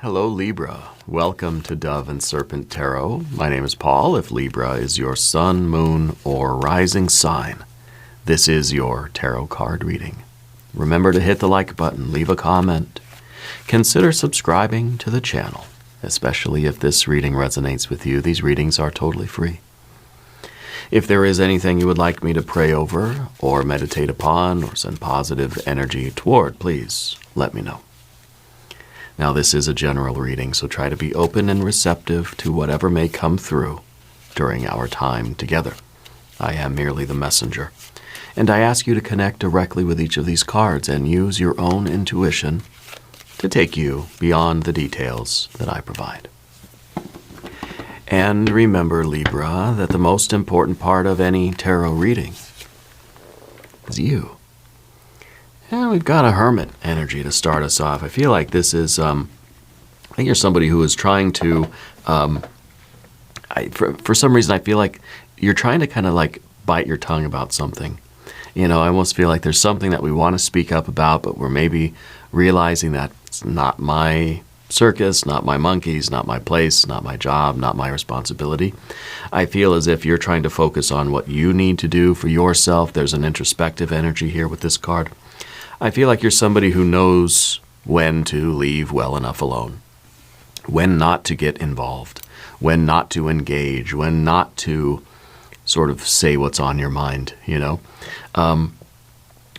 Hello Libra, welcome to Dove and Serpent Tarot. My name is Paul. If Libra is your sun, moon, or rising sign, this is your tarot card reading. Remember to hit the like button, leave a comment. Consider subscribing to the channel, especially if this reading resonates with you. These readings are totally free. If there is anything you would like me to pray over or meditate upon or send positive energy toward, please let me know. Now, this is a general reading, so try to be open and receptive to whatever may come through during our time together. I am merely the messenger, and I ask you to connect directly with each of these cards and use your own intuition to take you beyond the details that I provide. And remember, Libra, that the most important part of any tarot reading is you. And we've got a hermit energy to start us off. I feel like this is, I think you're somebody who is trying to, for some reason I feel like you're trying to kind of like bite your tongue about something. You know, I almost feel like there's something that we want to speak up about, but we're maybe realizing that it's not my circus, not my monkeys, not my place, not my job, not my responsibility. I feel as if you're trying to focus on what you need to do for yourself. There's an introspective energy here with this card. I feel like you're somebody who knows when to leave well enough alone, when not to get involved, when not to engage, when not to sort of say what's on your mind, you know.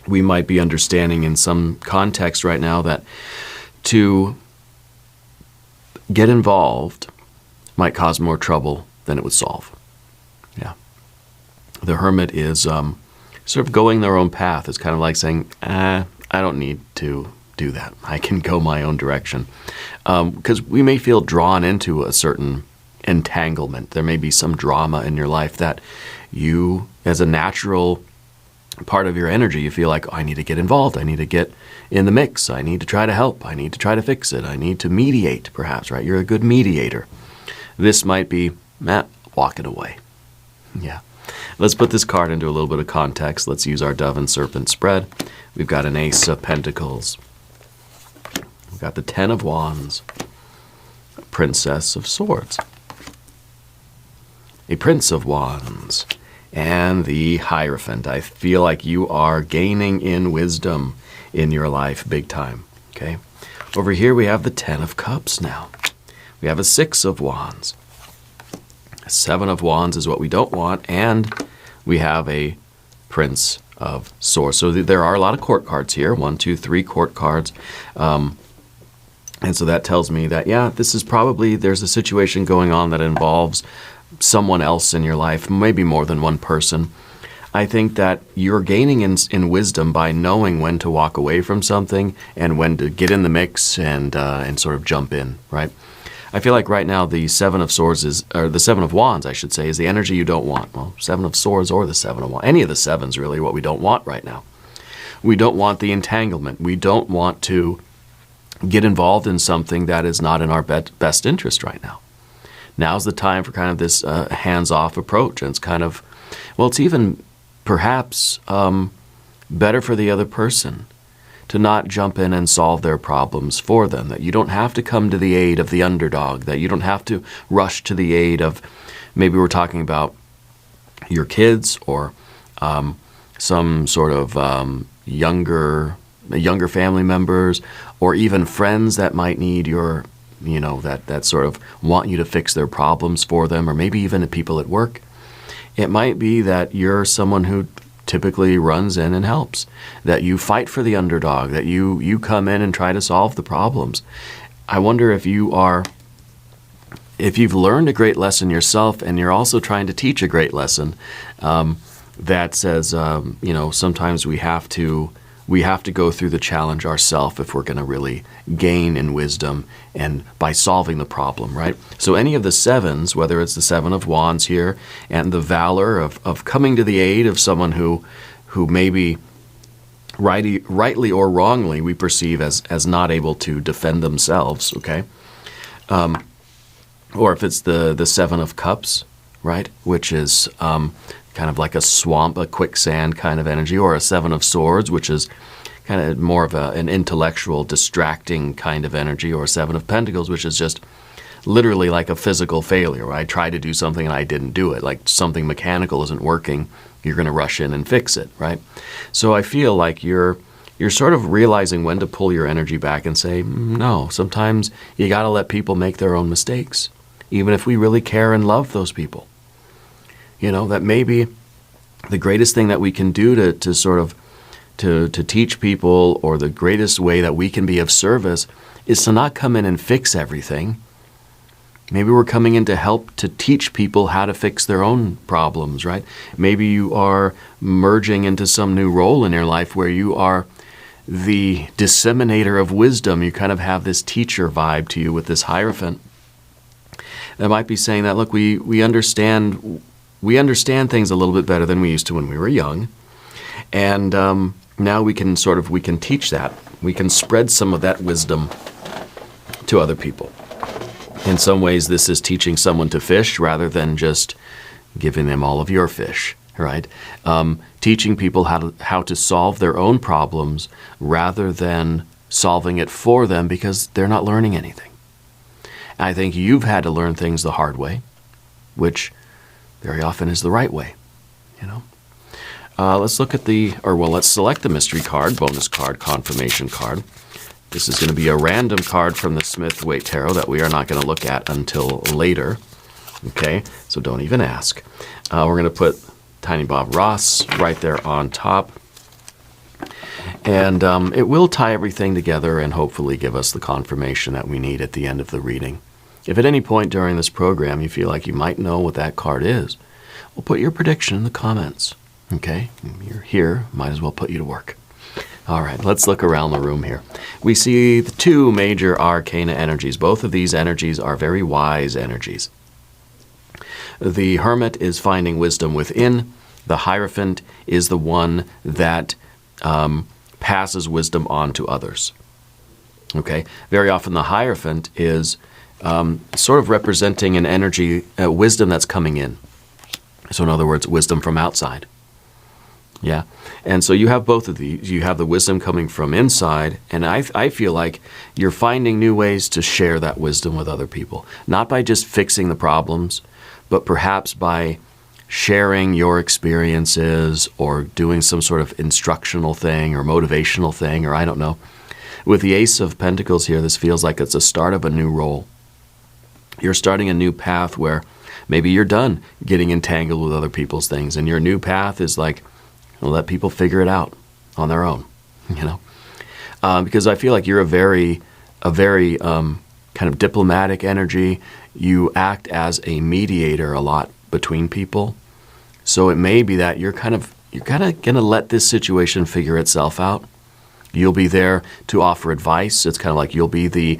We might be understanding in some context right now that to get involved might cause more trouble than it would solve. Yeah. The hermit is sort of going their own path. It's kind of like saying, I don't need to do that. I can go my own direction. Because we may feel drawn into a certain entanglement. There may be some drama in your life that you, as a natural part of your energy, you feel like, oh, I need to get involved. I need to get in the mix. I need to try to help. I need to try to fix it. I need to mediate, perhaps, right? You're a good mediator. This might be, walk it away. Yeah. Let's put this card into a little bit of context. Let's use our Dove and Serpent spread. We've got an Ace of Pentacles. We've got the Ten of Wands. A Princess of Swords. A Prince of Wands. And the Hierophant. I feel like you are gaining in wisdom in your life big time. Okay. Over here we have the Ten of Cups now. We have a Six of Wands. A Seven of Wands is what we don't want, and we have a Prince of Swords. So there are a lot of court cards here. 1, 2, 3 court cards. And so that tells me that, yeah, this is probably, there's a situation going on that involves someone else in your life, maybe more than one person. I think that you're gaining in wisdom by knowing when to walk away from something and when to get in the mix and sort of jump in, right? I feel like right now the Seven of Swords is, or the Seven of Wands, I should say, is the energy you don't want. Well, Seven of Swords or the Seven of Wands. Any of the sevens really what we don't want right now. We don't want the entanglement. We don't want to get involved in something that is not in our best interest right now. Now's the time for kind of this hands-off approach. And it's kind of, well, it's even perhaps better for the other person to not jump in and solve their problems for them, that you don't have to come to the aid of the underdog, that you don't have to rush to the aid of, maybe we're talking about your kids or some sort of younger family members, or even friends that might need your, you know, that sort of want you to fix their problems for them, or maybe even the people at work. It might be that you're someone who typically runs in and helps, that you fight for the underdog, that you come in and try to solve the problems. I wonder if you've learned a great lesson yourself and you're also trying to teach a great lesson that says, you know, sometimes we have to go through the challenge ourselves if we're going to really gain in wisdom and by solving the problem, right? So any of the sevens, whether it's the Seven of Wands here and the valor of coming to the aid of someone who maybe rightly or wrongly we perceive as not able to defend themselves, okay? Or if it's the Seven of Cups, right, which is kind of like a swamp, a quicksand kind of energy, or a Seven of Swords, which is kind of more of an intellectual, distracting kind of energy, or Seven of Pentacles, which is just literally like a physical failure, where I tried to do something and I didn't do it. Like something mechanical isn't working, you're going to rush in and fix it, right? So I feel like you're sort of realizing when to pull your energy back and say, no, sometimes you got to let people make their own mistakes, even if we really care and love those people. You know, that maybe the greatest thing that we can do to sort of to teach people, or the greatest way that we can be of service, is to not come in and fix everything. Maybe we're coming in to help to teach people how to fix their own problems, right? Maybe you are merging into some new role in your life where you are the disseminator of wisdom. You kind of have this teacher vibe to you with this Hierophant. That might be saying that, look, we understand things a little bit better than we used to when we were young. And now we can teach that. We can spread some of that wisdom to other people. In some ways, this is teaching someone to fish rather than just giving them all of your fish, right? Teaching people how to solve their own problems rather than solving it for them, because they're not learning anything. I think you've had to learn things the hard way, which very often is the right way, you know? Let's look at let's select the mystery card, bonus card, confirmation card. This is going to be a random card from the Smith-Waite Tarot that we are not going to look at until later. Okay, so don't even ask. We're going to put Tiny Bob Ross right there on top. And it will tie everything together and hopefully give us the confirmation that we need at the end of the reading. If at any point during this program you feel like you might know what that card is, well, put your prediction in the comments. Okay, you're here, might as well put you to work. All right, let's look around the room here. We see the two major arcana energies. Both of these energies are very wise energies. The Hermit is finding wisdom within. The Hierophant is the one that passes wisdom on to others. Okay, very often the Hierophant is sort of representing an energy, wisdom that's coming in. So in other words, wisdom from outside. Yeah, and so you have both of these. You have the wisdom coming from inside, and I feel like you're finding new ways to share that wisdom with other people. Not by just fixing the problems, but perhaps by sharing your experiences or doing some sort of instructional thing or motivational thing, or I don't know. With the Ace of Pentacles here, this feels like it's a start of a new role. You're starting a new path where maybe you're done getting entangled with other people's things, and your new path is like, let people figure it out on their own, you know? Because I feel like you're a very kind of diplomatic energy. You act as a mediator a lot between people. So it may be that you're kind of going to let this situation figure itself out. You'll be there to offer advice. It's kind of like you'll be the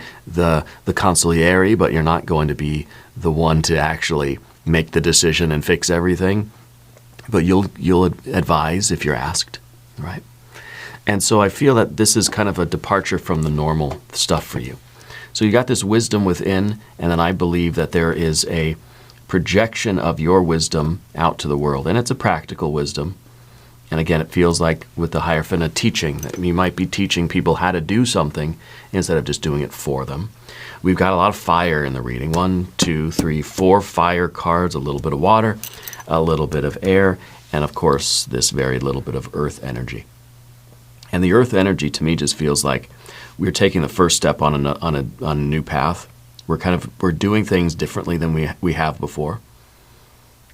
consigliere, but you're not going to be the one to actually make the decision and fix everything. But you'll advise if you're asked, right? And so I feel that this is kind of a departure from the normal stuff for you. So you got this wisdom within, and then I believe that there is a projection of your wisdom out to the world, and it's a practical wisdom. And again, it feels like with the Hierophant, a teaching, that you might be teaching people how to do something instead of just doing it for them. We've got a lot of fire in the reading. 1, 2, 3, 4 fire cards, a little bit of water, a little bit of air, and of course, this very little bit of earth energy. And the earth energy to me just feels like we're taking the first step on a new path. We're doing things differently than we have before.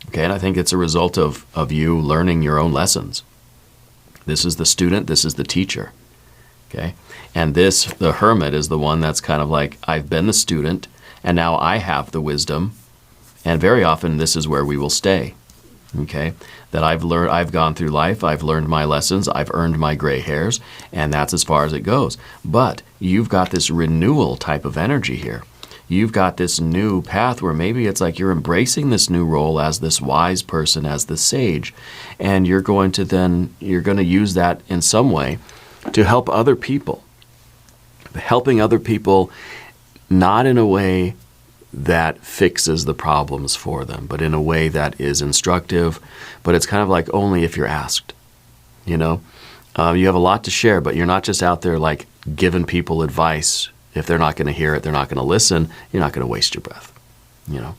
Okay, and I think it's a result of you learning your own lessons. This is the student, this is the teacher. Okay, and the Hermit is the one that's kind of like, I've been the student, and now I have the wisdom, and very often this is where we will stay. Okay, that I've gone through life, I've learned my lessons, I've earned my gray hairs, and that's as far as it goes. But you've got this renewal type of energy here. You've got this new path where maybe it's like you're embracing this new role as this wise person, as the sage, and you're going to use that in some way to help other people. Helping other people not in a way that fixes the problems for them, but in a way that is instructive, but it's kind of like only if you're asked, you know? You have a lot to share, but you're not just out there like giving people advice. If they're not going to hear it, they're not going to listen, you're not going to waste your breath, you know.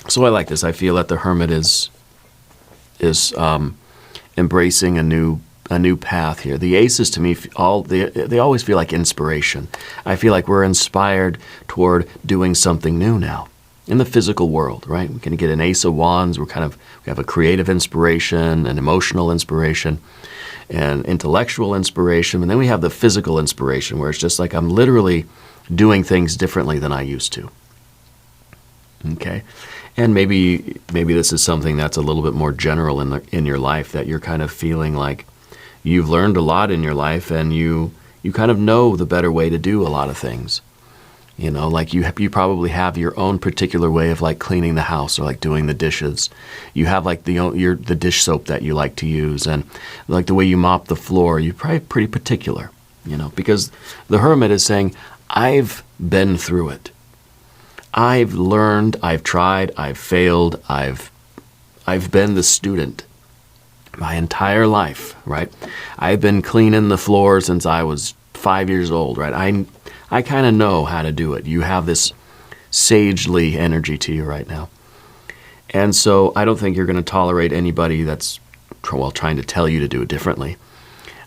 So I like this. I feel that the hermit is embracing a new path here. The aces to me, they always feel like inspiration. I feel like we're inspired toward doing something new now in the physical world, right? We're going to get an ace of wands. We have a creative inspiration, an emotional inspiration, and intellectual inspiration. And then we have the physical inspiration where it's just like I'm literally doing things differently than I used to. Okay? And maybe this is something that's a little bit more general in your life, that you're kind of feeling like you've learned a lot in your life and you kind of know the better way to do a lot of things. You know, like you probably have your own particular way of like cleaning the house or like doing the dishes. You have like the dish soap that you like to use, and like the way you mop the floor. You're probably pretty particular, you know, because the hermit is saying, I've been through it. I've learned, I've tried, I've failed, I've been the student my entire life, right? I've been cleaning the floor since I was 5 years old, right? I kind of know how to do it. You have this sagely energy to you right now. And so I don't think you're going to tolerate anybody that's, well, trying to tell you to do it differently.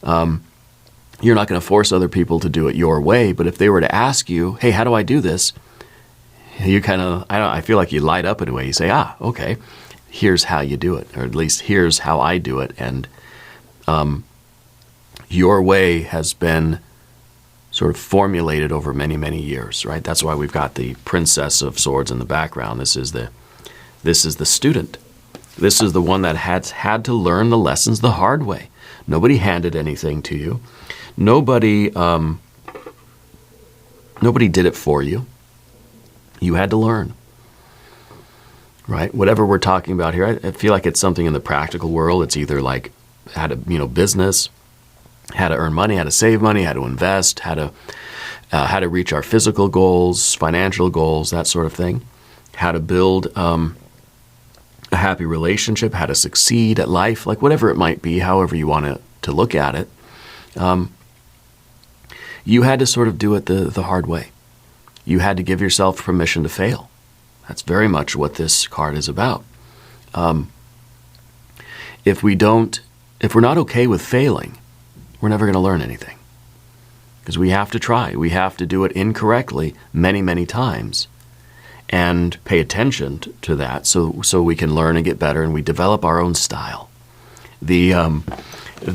You're not going to force other people to do it your way, but if they were to ask you, hey, how do I do this? You kind of, I feel like you light up in a way. You say, okay, here's how you do it, or at least here's how I do it. And your way has been sort of formulated over many, many years, right? That's why we've got the Princess of Swords in the background. This is the student. This is the one that has had to learn the lessons the hard way. Nobody handed anything to you. Nobody did it for you. You had to learn, right? Whatever we're talking about here, I feel like it's something in the practical world. It's either like how to, business, how to earn money, how to save money, how to invest, how to reach our physical goals, financial goals, that sort of thing. How to build a happy relationship, how to succeed at life, like whatever it might be, however you want to look at it. You had to sort of do it the hard way. You had to give yourself permission to fail. That's very much what this card is about. If we're not okay with failing, we're never going to learn anything. Because we have to try. We have to do it incorrectly many, many times and pay attention to that so we can learn and get better, and we develop our own style. The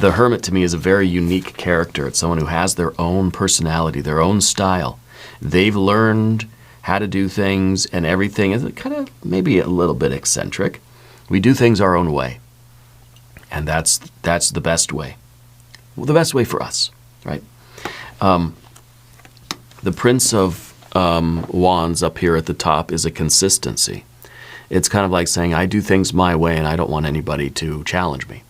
hermit to me is a very unique character. It's someone who has their own personality, their own style. They've learned how to do things, and everything is kind of maybe a little bit eccentric. We do things our own way, and that's the best way. Well, the best way for us, right? The Prince of Wands up here at the top is a consistency. It's kind of like saying, I do things my way, and I don't want anybody to challenge me.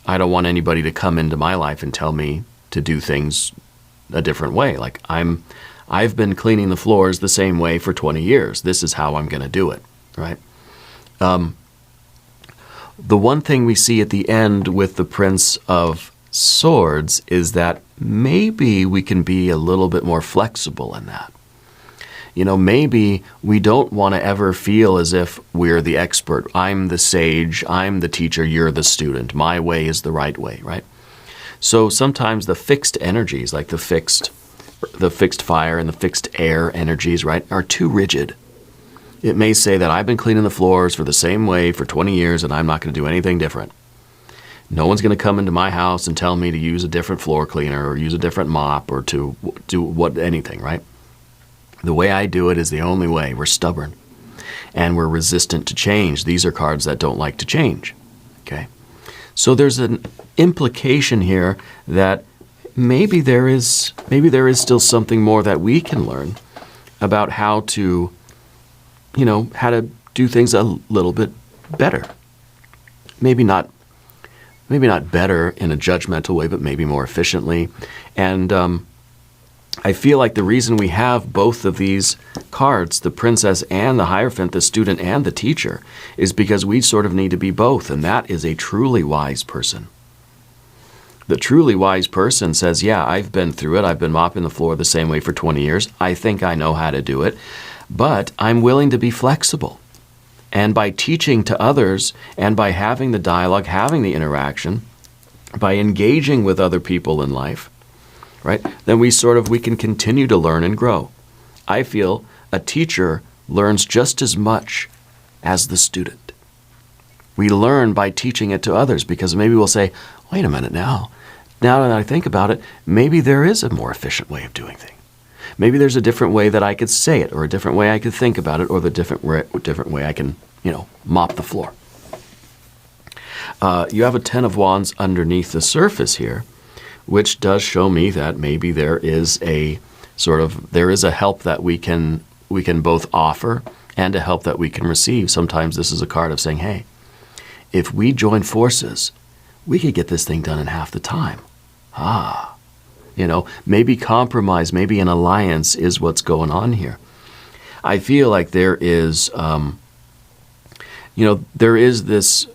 I don't want anybody to come into my life and tell me to do things a different way. Like I've been cleaning the floors the same way for 20 years. This is how I'm going to do it, right? The one thing we see at the end with the Prince of Swords is that maybe we can be a little bit more flexible in that. Maybe we don't want to ever feel as if we're the expert. I'm the sage, I'm the teacher, you're the student. My way is the right way, right? So sometimes the fixed energies, like the fixed fire and the fixed air energies, right, are too rigid. It may say that I've been cleaning the floors for the same way for 20 years and I'm not going to do anything different. No one's going to come into my house and tell me to use a different floor cleaner or use a different mop or to do anything, right? The way I do it is the only way. We're stubborn and we're resistant to change. These are cards that don't like to change, okay? So there's an implication here that maybe there is still something more that we can learn about how to do things a little bit better. Maybe not better in a judgmental way, but maybe more efficiently. And I feel like the reason we have both of these cards, the Princess and the Hierophant, the student and the teacher, is because we sort of need to be both, and that is a truly wise person. The truly wise person says, yeah, I've been through it. I've been mopping the floor the same way for 20 years. I think I know how to do it, but I'm willing to be flexible. And by teaching to others and by having the dialogue, having the interaction, by engaging with other people in life, right, then we can continue to learn and grow. I feel a teacher learns just as much as the student. We learn by teaching it to others, because maybe we'll say, wait a minute now that I think about it, maybe there is a more efficient way of doing things. Maybe there's a different way that I could say it, or a different way I could think about it, or the different way I can, mop the floor. You have a Ten of Wands underneath the surface here, which does show me that maybe there is a help that we can both offer and a help that we can receive. Sometimes this is a card of saying, hey, if we join forces, we could get this thing done in half the time. Maybe compromise, maybe an alliance is what's going on here. I feel like there is, there is this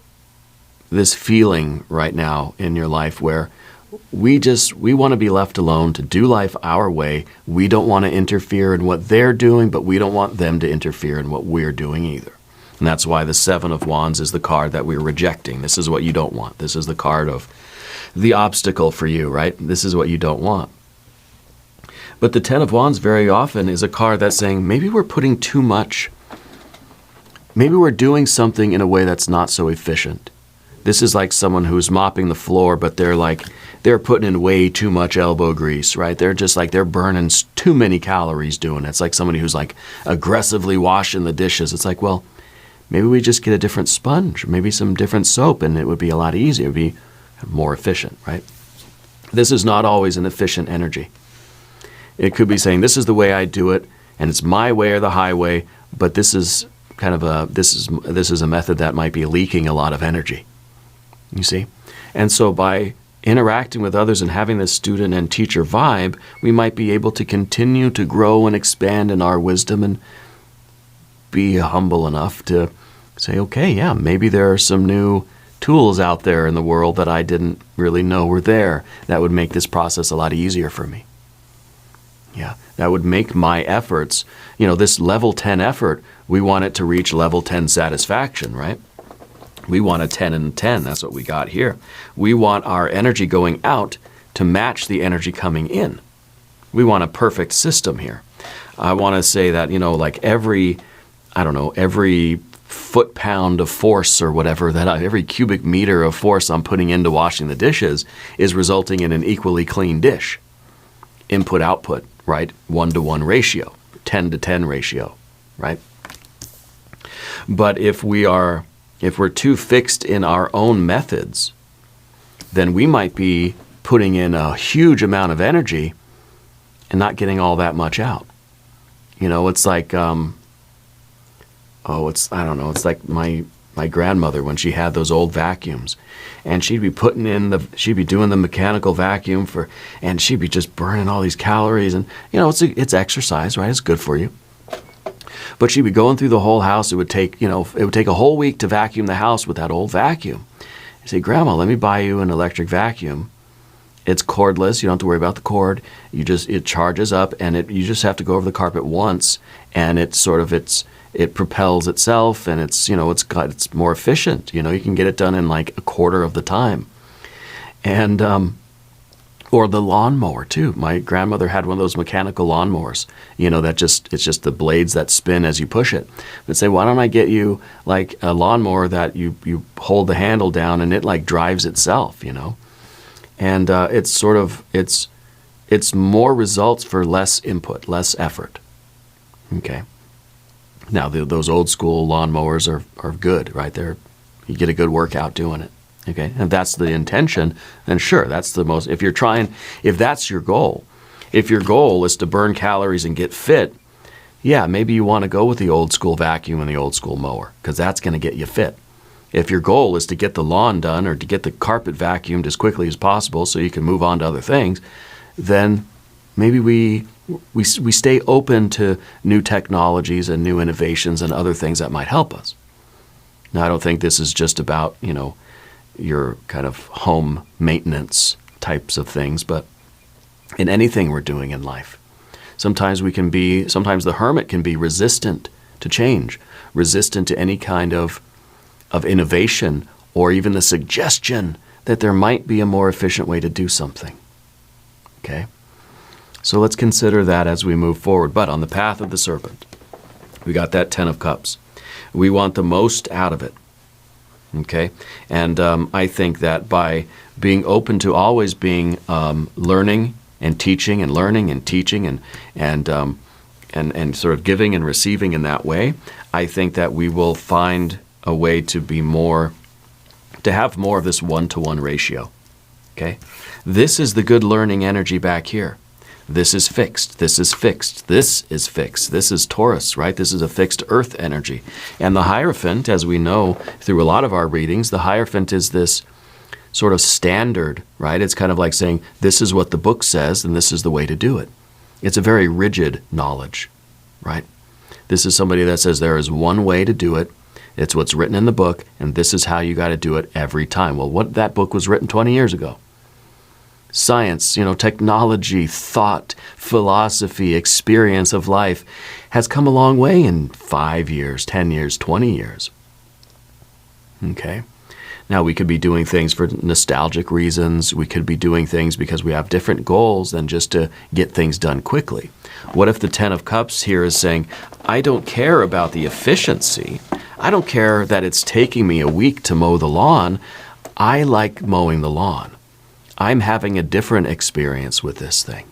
feeling right now in your life where we want to be left alone to do life our way. We don't want to interfere in what they're doing, but we don't want them to interfere in what we're doing either. And that's why the Seven of Wands is the card that we're rejecting. This is what you don't want. This is the card of the obstacle for you, right? This is what you don't want. But the Ten of Wands very often is a card that's saying maybe we're putting too much. Maybe we're doing something in a way that's not so efficient. This is like someone who's mopping the floor, but they're putting in way too much elbow grease, right? They're burning too many calories doing it. It's like somebody who's like aggressively washing the dishes. It's like, well, maybe we just get a different sponge, maybe some different soap, and it would be a lot easier. It would be more efficient, right? This is not always an efficient energy. It could be saying, this is the way I do it, and it's my way or the highway, but this is this is a method that might be leaking a lot of energy. You see? And so by interacting with others and having this student and teacher vibe, we might be able to continue to grow and expand in our wisdom and be humble enough to say, okay, yeah, maybe there are some new tools out there in the world that I didn't really know were there that would make this process a lot easier for me. Yeah, that would make my efforts, this level 10 effort, we want it to reach level 10 satisfaction, right? We want a 10 and 10. That's what we got here. We want our energy going out to match the energy coming in. We want a perfect system here. I want to say that, like every foot-pound of force or whatever, every cubic meter of force I'm putting into washing the dishes is resulting in an equally clean dish. Input-output, right? 1-to-1 ratio, 10-to-10 ratio, right? But if we're too fixed in our own methods, then we might be putting in a huge amount of energy and not getting all that much out. It's like, it's like my grandmother when she had those old vacuums, and she'd be doing the mechanical vacuum and she'd be just burning all these calories, and it's exercise, right? It's good for you. But she'd be going through the whole house. It would take a whole week to vacuum the house with that old vacuum. I say, Grandma, let me buy you an electric vacuum. It's cordless. You don't have to worry about the cord. It charges up, and you just have to go over the carpet once, and it propels itself, and it's more efficient. You can get it done in like a quarter of the time. And or the lawnmower too. My grandmother had one of those mechanical lawnmowers, it's just the blades that spin as you push it. But say, why don't I get you like a lawnmower that you hold the handle down and it like drives itself, And it's more results for less input, less effort. Okay. Now those old school lawnmowers are good, right? You get a good workout doing it. Okay, and if that's the intention, then sure, that's the most, if that's your goal, if your goal is to burn calories and get fit, yeah, maybe you want to go with the old school vacuum and the old school mower, because that's going to get you fit. If your goal is to get the lawn done or to get the carpet vacuumed as quickly as possible so you can move on to other things, then maybe we stay open to new technologies and new innovations and other things that might help us. Now, I don't think this is just about, your kind of home maintenance types of things, but in anything we're doing in life. Sometimes the hermit can be resistant to change, resistant to any kind of innovation, or even the suggestion that there might be a more efficient way to do something. Okay? So let's consider that as we move forward. But on the path of the serpent, we got that 10 of Cups. We want the most out of it. Okay? And I think that by being open to always being learning and teaching and learning and teaching and sort of giving and receiving in that way, I think that we will find a way to have more of this one-to-one ratio. Okay? This is the good learning energy back here. This is fixed. This is fixed. This is fixed. This is Taurus, right? This is a fixed earth energy. And the Hierophant, as we know through a lot of our readings, the Hierophant is this sort of standard, right? It's kind of like saying, this is what the book says, and this is the way to do it. It's a very rigid knowledge, right? This is somebody that says there is one way to do it. It's what's written in the book, and this is how you got to do it every time. Well, that book was written 20 years ago. Science, technology, thought, philosophy, experience of life has come a long way in 5 years, 10 years, 20 years. Okay? Now, we could be doing things for nostalgic reasons. We could be doing things because we have different goals than just to get things done quickly. What if the 10 of Cups here is saying, I don't care about the efficiency. I don't care that it's taking me a week to mow the lawn. I like mowing the lawn. I'm having a different experience with this thing.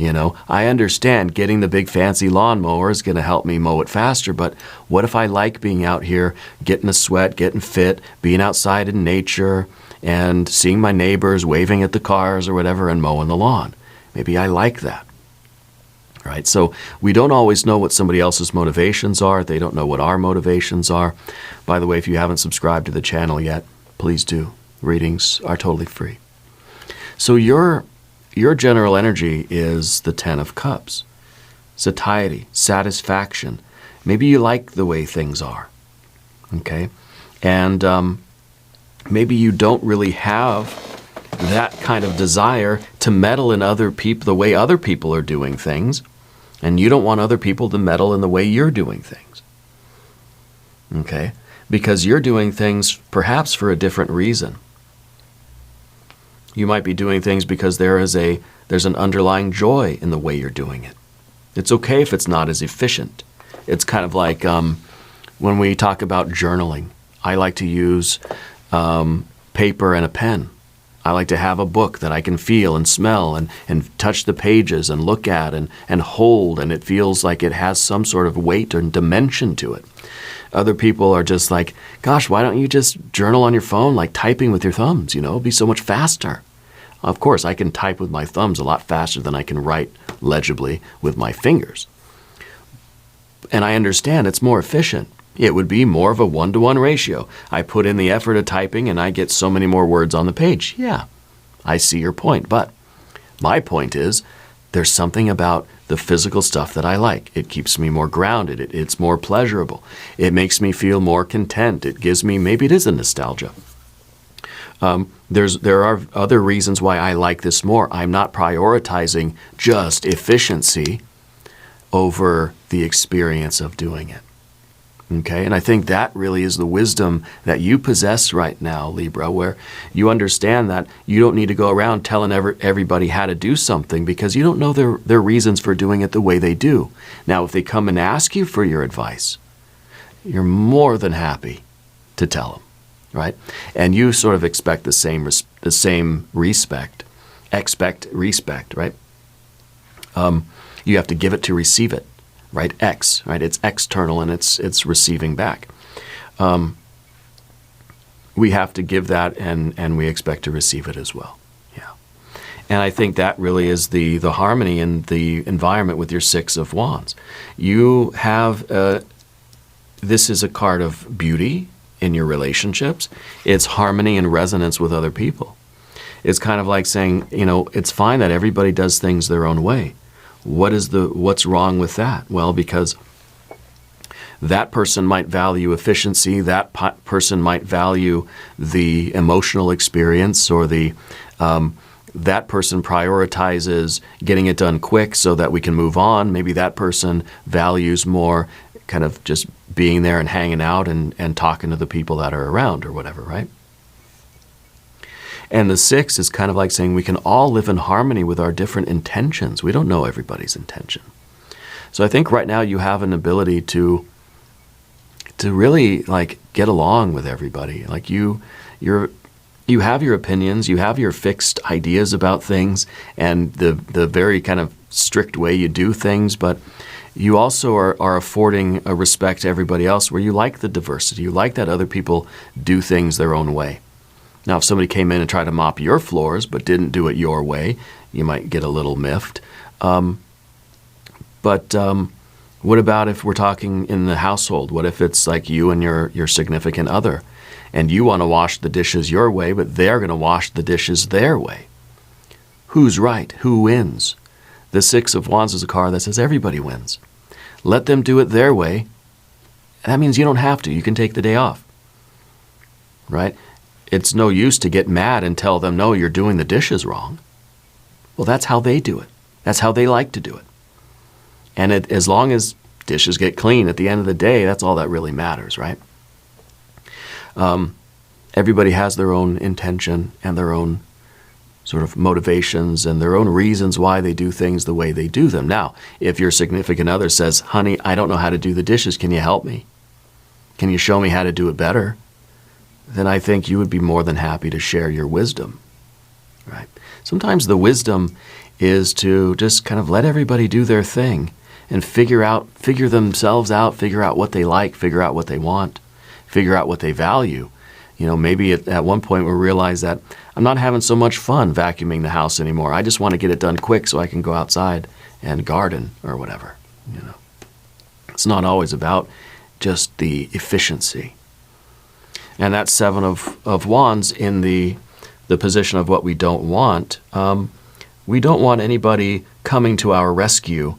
I understand getting the big fancy lawnmower is going to help me mow it faster, but what if I like being out here, getting a sweat, getting fit, being outside in nature, and seeing my neighbors waving at the cars or whatever and mowing the lawn? Maybe I like that. Right? So we don't always know what somebody else's motivations are. They don't know what our motivations are. By the way, if you haven't subscribed to the channel yet, please do. Readings are totally free. So your general energy is the 10 of Cups. Satiety, satisfaction. Maybe you like the way things are. Okay? And maybe you don't really have that kind of desire to meddle in the way other people are doing things, and you don't want other people to meddle in the way you're doing things. Okay? Because you're doing things perhaps for a different reason. You might be doing things because there's an underlying joy in the way you're doing it. It's okay if it's not as efficient. It's kind of like when we talk about journaling. I like to use paper and a pen. I like to have a book that I can feel and smell and touch the pages and look at and hold, and it feels like it has some sort of weight or dimension to it. Other people are just like, gosh, why don't you just journal on your phone like typing with your thumbs, It'd be so much faster. Of course, I can type with my thumbs a lot faster than I can write legibly with my fingers. And I understand it's more efficient. It would be more of a one-to-one ratio. I put in the effort of typing and I get so many more words on the page. Yeah, I see your point. But my point is, there's something about the physical stuff that I like. It keeps me more grounded. It's more pleasurable. It makes me feel more content. It gives me, maybe it is a nostalgia. There are other reasons why I like this more. I'm not prioritizing just efficiency over the experience of doing it. Okay, and I think that really is the wisdom that you possess right now, Libra, where you understand that you don't need to go around telling everybody how to do something because you don't know their reasons for doing it the way they do. Now, if they come and ask you for your advice, you're more than happy to tell them, right? And you sort of expect the same respect, right? You have to give it to receive it. Right, right? It's external and it's receiving back. We have to give that and we expect to receive it as well. Yeah. And I think that really is the harmony in the environment with your 6 of Wands. You have, this is a card of beauty in your relationships. It's harmony and resonance with other people. It's kind of like saying, it's fine that everybody does things their own way. What's wrong with that? Well, because that person might value efficiency, that person might value the emotional experience or the That person prioritizes getting it done quick so that we can move on. Maybe that person values more kind of just being there and hanging out and talking to the people that are around or whatever, right? And the 6 is kind of like saying we can all live in harmony with our different intentions. We don't know everybody's intention. So I think right now you have an ability to really like get along with everybody. Like you have your opinions, you have your fixed ideas about things and the very kind of strict way you do things, but you also are affording a respect to everybody else where you like the diversity. You like that other people do things their own way. Now, if somebody came in and tried to mop your floors but didn't do it your way, you might get a little miffed. But what about if we're talking in the household? What if it's like you and your significant other, and you want to wash the dishes your way, but they're going to wash the dishes their way? Who's right? Who wins? The 6 of Wands is a card that says everybody wins. Let them do it their way. That means you don't have to. You can take the day off, right? It's no use to get mad and tell them, no, you're doing the dishes wrong. Well, that's how they do it. That's how they like to do it. And as long as dishes get clean at the end of the day, that's all that really matters, right? Everybody has their own intention and their own sort of motivations and their own reasons why they do things the way they do them. Now, if your significant other says, honey, I don't know how to do the dishes, can you help me? Can you show me how to do it better? Then I think you would be more than happy to share your wisdom, right? Sometimes the wisdom is to just kind of let everybody do their thing and figure themselves out, figure out what they like, figure out what they want, figure out what they value. You know, maybe at one point we'll realize that I'm not having so much fun vacuuming the house anymore. I just want to get it done quick so I can go outside and garden or whatever, you know. It's not always about just the efficiency. And that 7 of Wands in the position of what we don't want. We don't want anybody coming to our rescue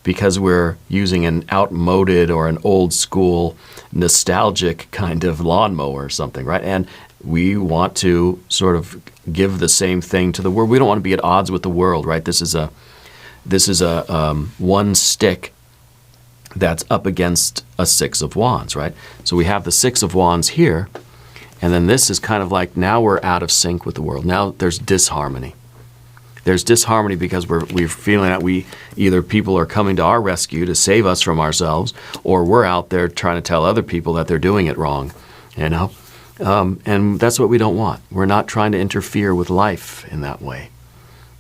because we're using an outmoded or an old school nostalgic kind of lawnmower or something, right? And we want to sort of give the same thing to the world. We don't want to be at odds with the world, right? This is a one stick that's up against a 6 of Wands, right? So we have the 6 of Wands here, and then this is kind of like now we're out of sync with the world. Now there's disharmony. There's disharmony because we're feeling that either people are coming to our rescue to save us from ourselves, or we're out there trying to tell other people that they're doing it wrong, you know? And that's what we don't want. We're not trying to interfere with life in that way.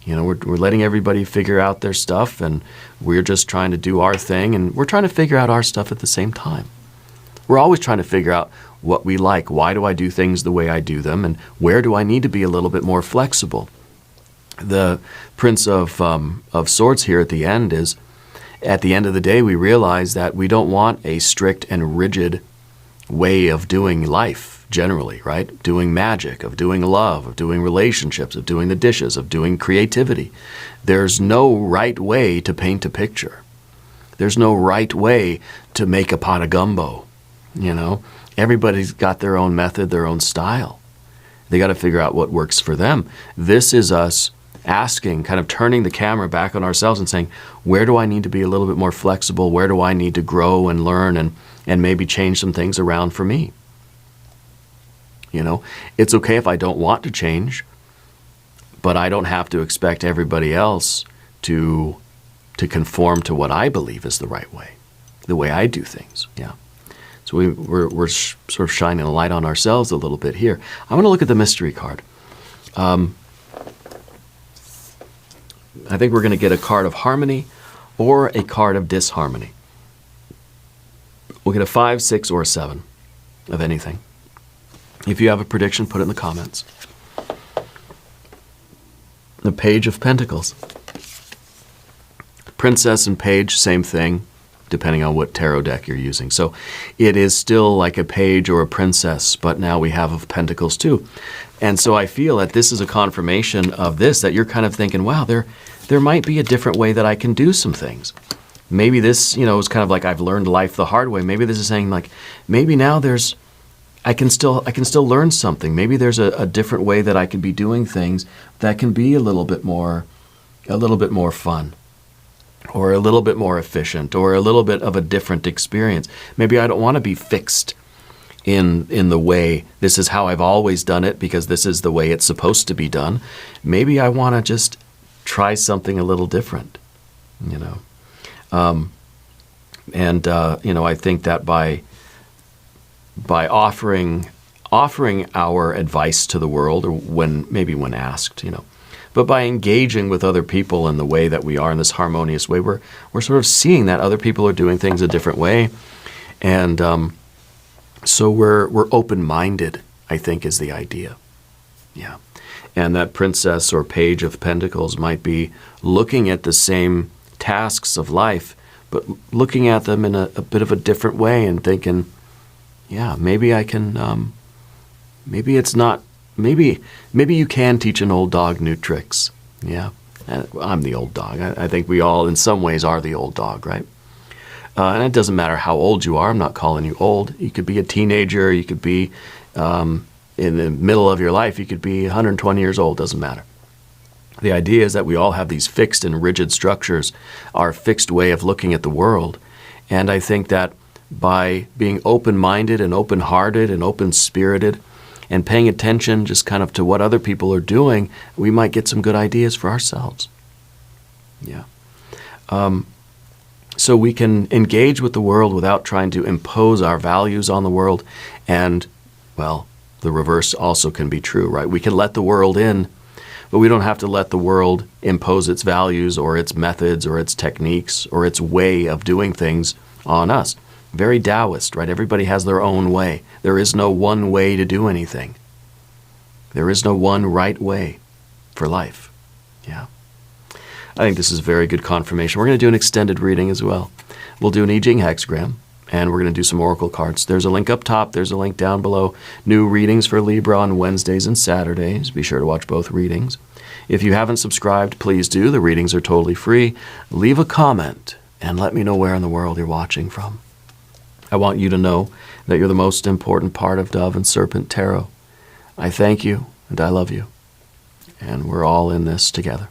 You know, we're letting everybody figure out their stuff, and we're just trying to do our thing, and we're trying to figure out our stuff at the same time. We're always trying to figure out what we like. Why do I do things the way I do them, and where do I need to be a little bit more flexible? The Prince of Swords here at the end is, at the end of the day, we realize that we don't want a strict and rigid way of doing life generally, right? Doing magic, of doing love, of doing relationships, of doing the dishes, of doing creativity. There's no right way to paint a picture. There's no right way to make a pot of gumbo, you know? Everybody's got their own method, their own style. They got to figure out what works for them. This is us asking, kind of turning the camera back on ourselves and saying, where do I need to be a little bit more flexible? Where do I need to grow and learn and maybe change some things around for me? You know, it's okay if I don't want to change, but I don't have to expect everybody else to conform to what I believe is the right way, the way I do things. Yeah. So we're sort of shining a light on ourselves a little bit here. I want to look at the mystery card. I think we're going to get a card of harmony or a card of disharmony. We'll get a 5, 6, or a 7 of anything. If you have a prediction, put it in the comments. The Page of Pentacles. Princess and Page, same thing, depending on what tarot deck you're using. So it is still like a page or a princess, but now we have of Pentacles too. And so I feel that this is a confirmation of this, that you're kind of thinking, wow, there might be a different way that I can do some things. Maybe this, you know, is kind of like I've learned life the hard way. Maybe this is saying like, maybe now I can still learn something. Maybe there's a different way that I could be doing things that can be a little bit more fun, or a little bit more efficient, or a little bit of a different experience. Maybe I don't want to be fixed in the way, this is how I've always done it because this is the way it's supposed to be done. Maybe I want to just try something a little different, you know. You know, I think that by offering our advice to the world, or when asked, you know, but by engaging with other people in the way that we are, in this harmonious way, we're sort of seeing that other people are doing things a different way, and so we're open-minded, I think, is the idea. Yeah, and that Princess or Page of Pentacles might be looking at the same tasks of life, but looking at them in a bit of a different way and thinking, yeah, maybe I can, maybe it's not, maybe you can teach an old dog new tricks. Yeah, I'm the old dog. I think we all, in some ways, are the old dog, right? And it doesn't matter how old you are. I'm not calling you old. You could be a teenager. You could be in the middle of your life. You could be 120 years old. Doesn't matter. The idea is that we all have these fixed and rigid structures, our fixed way of looking at the world. And I think that by being open-minded and open-hearted and open-spirited and paying attention just kind of to what other people are doing, we might get some good ideas for ourselves. Yeah. So we can engage with the world without trying to impose our values on the world. And, well, the reverse also can be true, right? We can let the world in, but we don't have to let the world impose its values or its methods or its techniques or its way of doing things on us. Very Taoist, right? Everybody has their own way. There is no one way to do anything. There is no one right way for life. Yeah. I think this is very good confirmation. We're going to do an extended reading as well. We'll do an I Ching hexagram, and we're going to do some oracle cards. There's a link up top. There's a link down below. New readings for Libra on Wednesdays and Saturdays. Be sure to watch both readings. If you haven't subscribed, please do. The readings are totally free. Leave a comment and let me know where in the world you're watching from. I want you to know that you're the most important part of Dove and Serpent Tarot. I thank you, and I love you. And we're all in this together.